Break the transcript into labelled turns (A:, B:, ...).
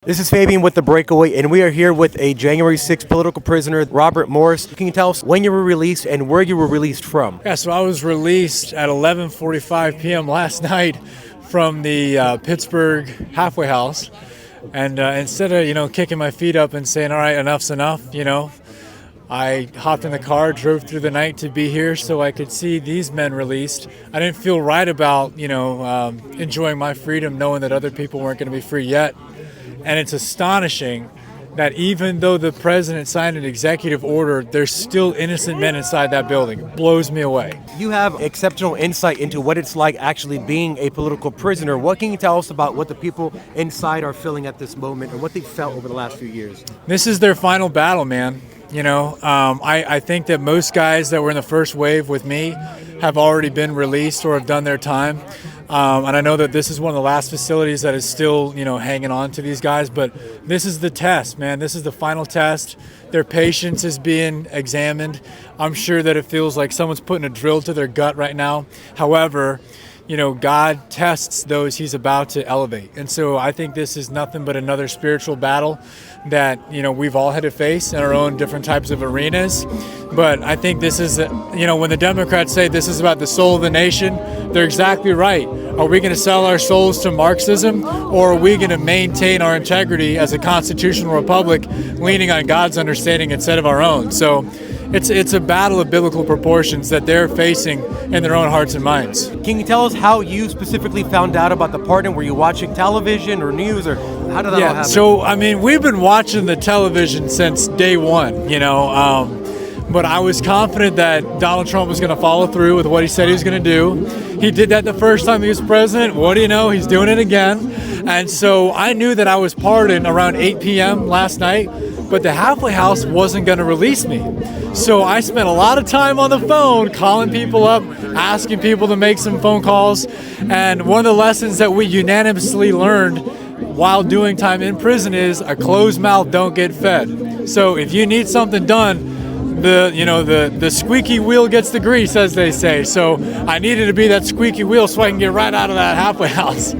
A: This is Fabian with The Breakaway, and we are here with a January 6th political prisoner, Robert Morse. Can you tell us when you were released and where you were released from?
B: Yeah, so I was released at 11:45 p.m. last night from the Pittsburgh halfway house. And instead of, kicking my feet up and saying, all right, enough's enough, I hopped in the car, drove through the night to be here so I could see these men released. I didn't feel right about, enjoying my freedom knowing that other people weren't going to be free yet. And it's astonishing that even though the president signed an executive order, there's still innocent men inside that building. It blows me away.
A: You have exceptional insight into what it's like actually being a political prisoner. What can you tell us about what the people inside are feeling at this moment and what they felt over the last few years?
B: This is their final battle, man. I think that most guys that were in the first wave with me have already been released or have done their time. And I know that this is one of the last facilities that is still, hanging on to these guys. But this is the test, man. This is the final test. Their patience is being examined. I'm sure that it feels like someone's putting a drill to their gut right now. However, God tests those he's about to elevate. And so I think this is nothing but another spiritual battle that, we've all had to face in our own different types of arenas. But I think this is, when the Democrats say this is about the soul of the nation, they're exactly right. Are we going to sell our souls to Marxism, or are we going to maintain our integrity as a constitutional republic, leaning on God's understanding instead of our own? So it's a battle of biblical proportions that they're facing in their own hearts and minds.
A: Can you tell us how you specifically found out about the pardon? Were you watching television or news, or how did that all happen?
B: So, we've been watching the television since day one, but I was confident that Donald Trump was going to follow through with what he said he was going to do. He did that the first time he was president. What do you know? He's doing it again. And so I knew that I was pardoned around 8 p.m. last night, but the halfway house wasn't going to release me. So I spent a lot of time on the phone calling people up, asking people to make some phone calls. And one of the lessons that we unanimously learned while doing time in prison is a closed mouth don't get fed. So if you need something done, the squeaky wheel gets the grease, as they say. So I needed to be that squeaky wheel so I can get right out of that halfway house.